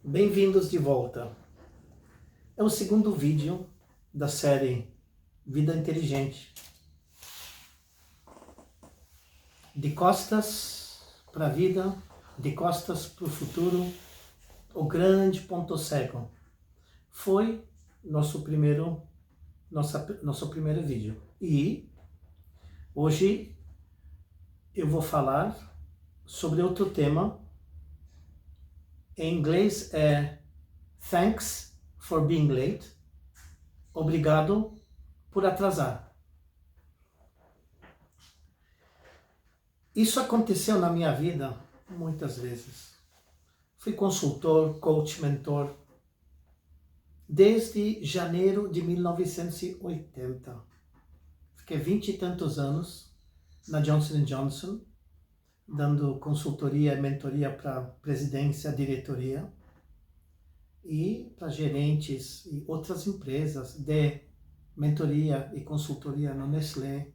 Bem-vindos de volta. É o segundo vídeo da série Vida Inteligente. De costas para a vida, de costas para o futuro, o grande ponto cego. Foi nosso primeiro vídeo. E hoje eu vou falar sobre outro tema. Em inglês é Thanks for being late. Obrigado por atrasar. Isso aconteceu na minha vida muitas vezes. Fui consultor, coach, mentor desde janeiro de 1980. Fiquei 20 e tantos anos na Johnson & Johnson, dando consultoria e mentoria para presidência, diretoria e para gerentes e outras empresas de mentoria e consultoria no Nestlé.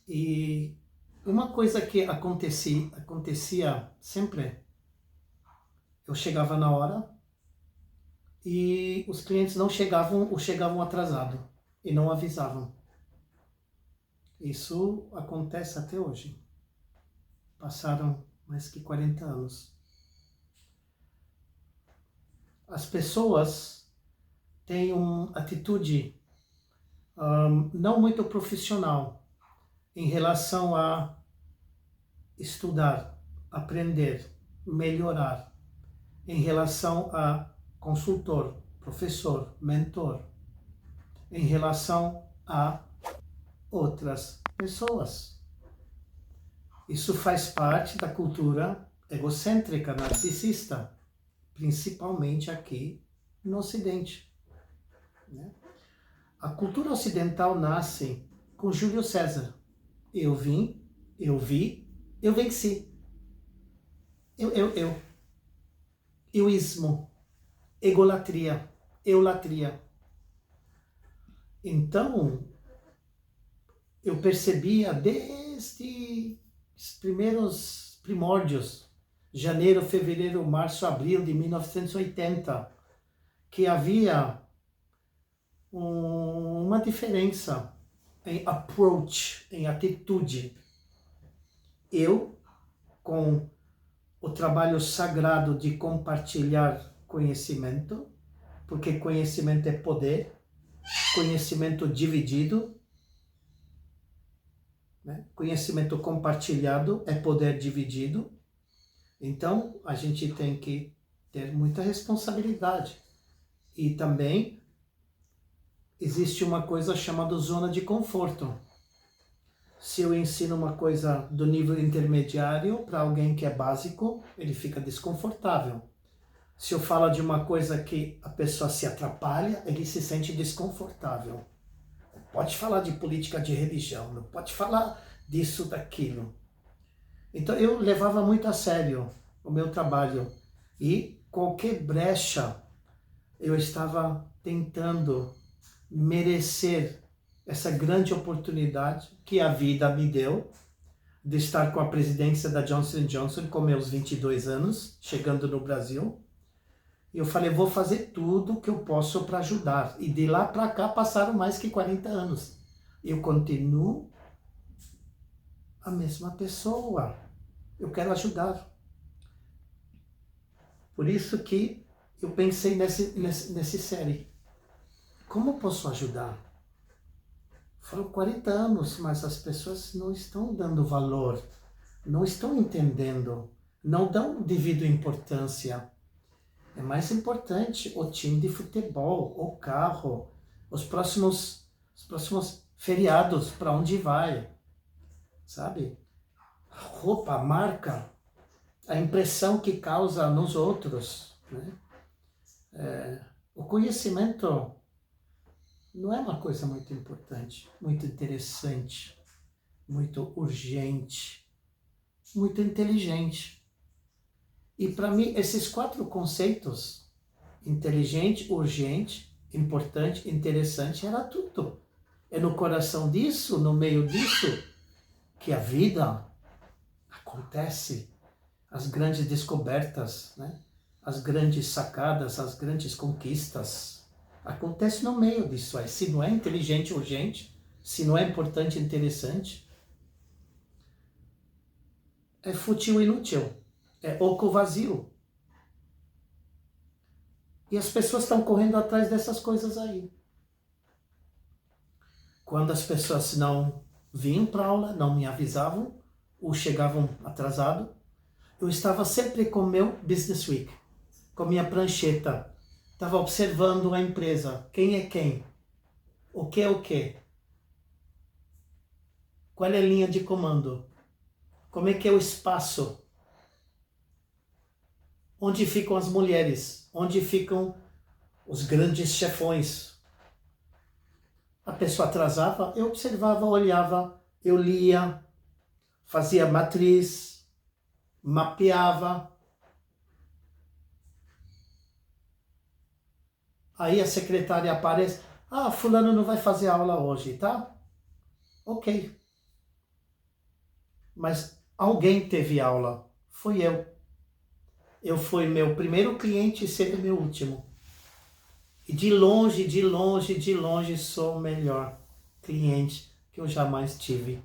E uma coisa que acontecia sempre, eu chegava na hora e os clientes não chegavam ou chegavam atrasado e não avisavam. Isso acontece até hoje. Passaram mais que 40 anos. As pessoas têm uma atitude não muito profissional em relação a estudar, aprender, melhorar, em relação a consultor, professor, mentor, em relação a outras pessoas. Isso faz parte da cultura egocêntrica, narcisista, principalmente aqui no Ocidente, né? A cultura ocidental nasce com Júlio César. Eu vim, eu vi, eu venci. Eu. Egoísmo, egolatria, eulatria. Então, eu percebia desde os primeiros primórdios, janeiro, fevereiro, março, abril de 1980, que havia uma diferença em approach, em atitude. Eu, com o trabalho sagrado de compartilhar conhecimento, porque conhecimento é poder, conhecimento dividido, né? Conhecimento compartilhado é poder dividido. Então, a gente tem que ter muita responsabilidade. E também existe uma coisa chamada zona de conforto. Se eu ensino uma coisa do nível intermediário para alguém que é básico, ele fica desconfortável. Se eu falo de uma coisa que a pessoa se atrapalha, ele se sente desconfortável. Não pode falar de política de religião, não pode falar disso, daquilo. Então eu levava muito a sério o meu trabalho e qualquer brecha eu estava tentando merecer essa grande oportunidade que a vida me deu de estar com a presidência da Johnson & Johnson com meus 22 anos, chegando no Brasil. E eu falei, vou fazer tudo o que eu posso para ajudar. E de lá para cá passaram mais que 40 anos. Eu continuo a mesma pessoa. Eu quero ajudar. Por isso que eu pensei nessa série. Como eu posso ajudar? Foram 40 anos, mas as pessoas não estão dando valor, não estão entendendo, não dão devida importância. É mais importante o time de futebol, o carro, os próximos feriados, para onde vai, sabe? A roupa, a marca, a impressão que causa nos outros, né? O conhecimento não é uma coisa muito importante, muito interessante, muito urgente, muito inteligente. E para mim, esses 4 conceitos, inteligente, urgente, importante, interessante, era tudo. É no coração disso, no meio disso, que a vida acontece. as grandes descobertas, né? As grandes sacadas, as grandes conquistas. Acontece no meio disso aí. Se não é inteligente, urgente, se não é importante, interessante, é fútil, inútil, é oco vazio. E as pessoas estão correndo atrás dessas coisas aí. Quando as pessoas não vinham para aula, não me avisavam, ou chegavam atrasado, eu estava sempre com meu Business Week, com minha prancheta. Estava observando a empresa, quem é quem, o que é o que, qual é a linha de comando, como é que é o espaço, onde ficam as mulheres, onde ficam os grandes chefões. A pessoa atrasava, eu observava, olhava, eu lia, fazia matriz, mapeava. Aí a secretária aparece, fulano não vai fazer aula hoje, tá? Ok. Mas alguém teve aula, fui eu. Eu fui meu primeiro cliente e sempre meu último. E de longe, de longe, de longe sou o melhor cliente que eu jamais tive.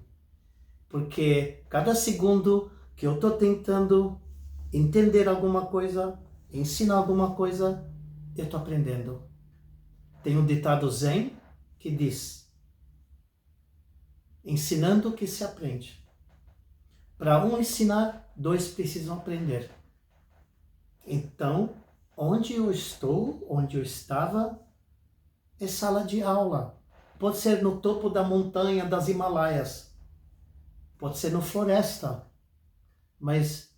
Porque cada segundo que eu estou tentando entender alguma coisa, ensinar alguma coisa, eu estou aprendendo. Tem um ditado zen que diz: ensinando que se aprende. Para um ensinar, dois precisam aprender. Então, onde eu estou, onde eu estava, é sala de aula. Pode ser no topo da montanha das Himalaias. Pode ser na floresta. Mas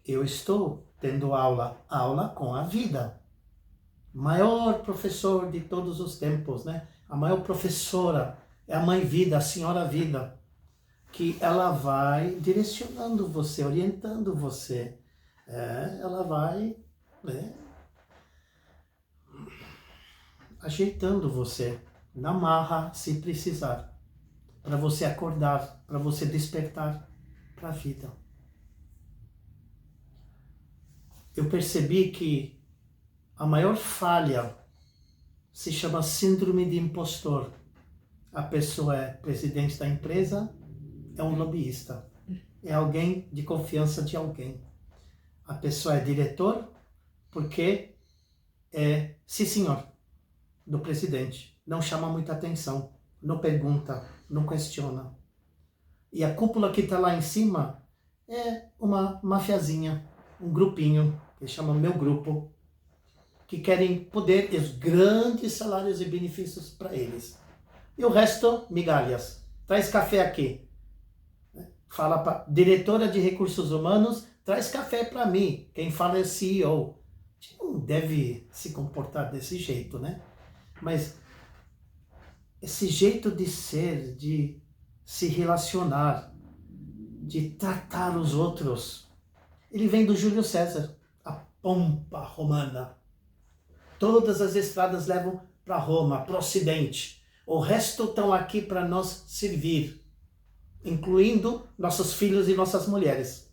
eu estou tendo aula com a vida. Maior professor de todos os tempos, né? A maior professora é a Mãe Vida, a Senhora Vida, que ela vai direcionando você, orientando você. Ela vai, né, ajeitando você na marra, se precisar, para você acordar, para você despertar para a vida. Eu percebi que a maior falha se chama síndrome de impostor. A pessoa é presidente da empresa, é um lobbyista, é alguém de confiança de alguém. A pessoa é diretor porque é, sim senhor, do presidente. Não chama muita atenção, não pergunta, não questiona. E a cúpula que está lá em cima é uma mafiazinha, um grupinho, que chama meu grupo, que querem poder e os grandes salários e benefícios para eles. E o resto, migalhas. Traz café aqui. Fala para diretora de recursos humanos, traz café para mim. Quem fala é CEO. A gente não deve se comportar desse jeito, né? Mas esse jeito de ser, de se relacionar, de tratar os outros, ele vem do Júlio César, a pompa romana. Todas as estradas levam para Roma, para o Ocidente. O resto estão aqui para nos servir, incluindo nossos filhos e nossas mulheres.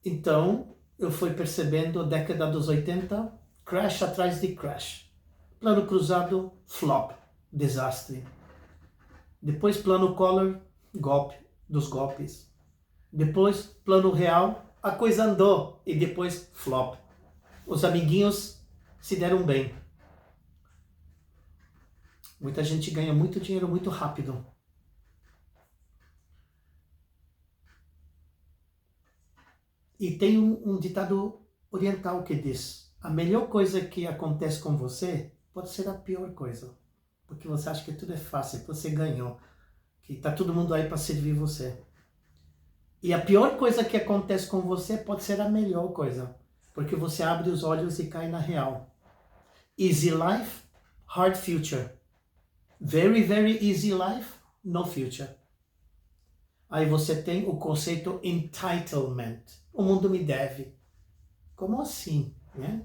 Então, eu fui percebendo, década dos 80, crash atrás de crash. Plano cruzado, flop, desastre. Depois plano Collor, golpe dos golpes. Depois plano real, a coisa andou e depois flop. Os amiguinhos se deram bem. Muita gente ganha muito dinheiro muito rápido. E tem um ditado oriental que diz: a melhor coisa que acontece com você pode ser a pior coisa. Porque você acha que tudo é fácil, que você ganhou, que está todo mundo aí para servir você. E a pior coisa que acontece com você pode ser a melhor coisa. Porque você abre os olhos e cai na real. Easy life, hard future. Very, very easy life, no future. Aí você tem o conceito entitlement. O mundo me deve. Como assim? Né?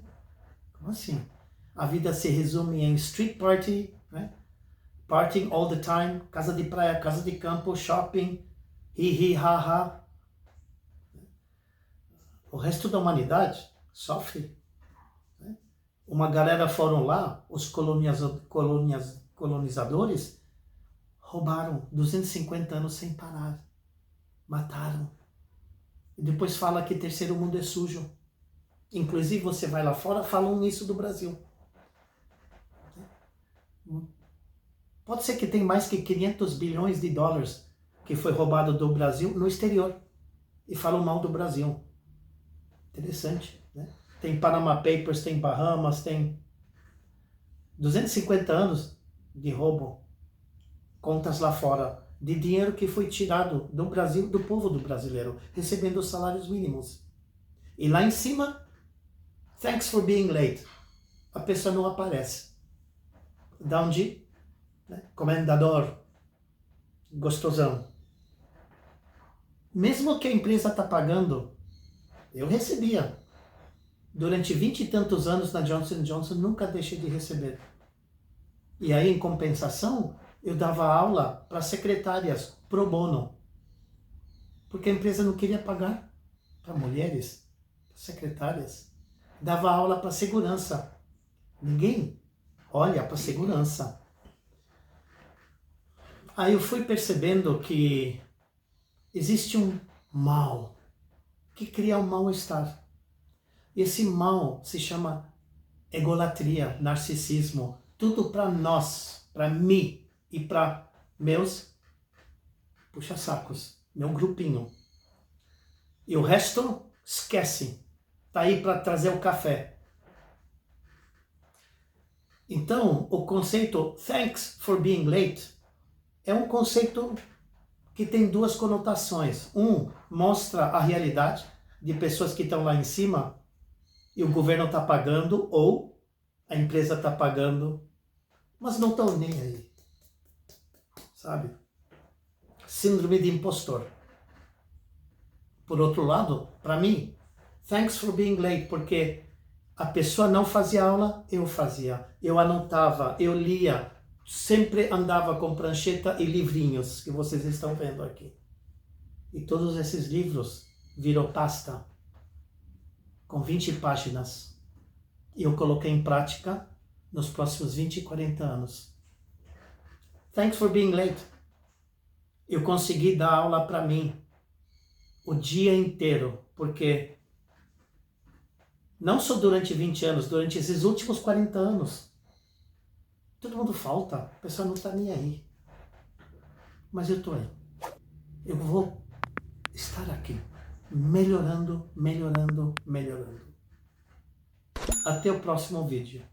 Como assim? A vida se resume em street party, né? Partying all the time, casa de praia, casa de campo, shopping, Hi, hi, ha, ha. O resto da humanidade sofre. Uma galera foram lá, os colonizadores, roubaram 250 anos sem parar. Mataram. E depois fala que terceiro mundo é sujo. Inclusive, você vai lá fora, falam isso do Brasil. Pode ser que tem mais que 500 bilhões de dólares que foi roubado do Brasil no exterior. E falam mal do Brasil. Interessante, né? Tem Panama Papers, tem Bahamas, tem 250 anos de roubo. Contas lá fora de dinheiro que foi tirado do Brasil, do povo do brasileiro, recebendo os salários mínimos. E lá em cima, thanks for being late. A pessoa não aparece. Da onde? Né? Comendador, gostosão. Mesmo que a empresa está pagando, eu recebia. Durante 20 e tantos anos na Johnson & Johnson, nunca deixei de receber. E aí, em compensação, eu dava aula para secretárias pro bono. Porque a empresa não queria pagar para mulheres, secretárias. Dava aula para segurança. Ninguém olha para segurança. Aí eu fui percebendo que existe um mal que cria um mal-estar. Esse mal se chama egolatria, narcisismo. Tudo para nós, para mim e para meus puxa-sacos, meu grupinho. E o resto, esquece. Está aí para trazer o café. Então, o conceito thanks for being late é um conceito que tem duas conotações. Mostra a realidade de pessoas que estão lá em cima e o governo está pagando ou a empresa está pagando, mas não estão nem aí. Sabe? Síndrome de impostor. Por outro lado, para mim, thanks for being late, porque a pessoa não fazia aula, eu fazia. Eu anotava, eu lia, sempre andava com prancheta e livrinhos, que vocês estão vendo aqui. E todos esses livros virou pasta, com 20 páginas. E eu coloquei em prática nos próximos 20 e 40 anos. Thanks for being late. Eu consegui dar aula para mim o dia inteiro, porque não só durante 20 anos, durante esses últimos 40 anos, todo mundo falta, a pessoa não está nem aí. Mas eu estou aí. Eu vou estar aqui, melhorando, melhorando, melhorando. Até o próximo vídeo.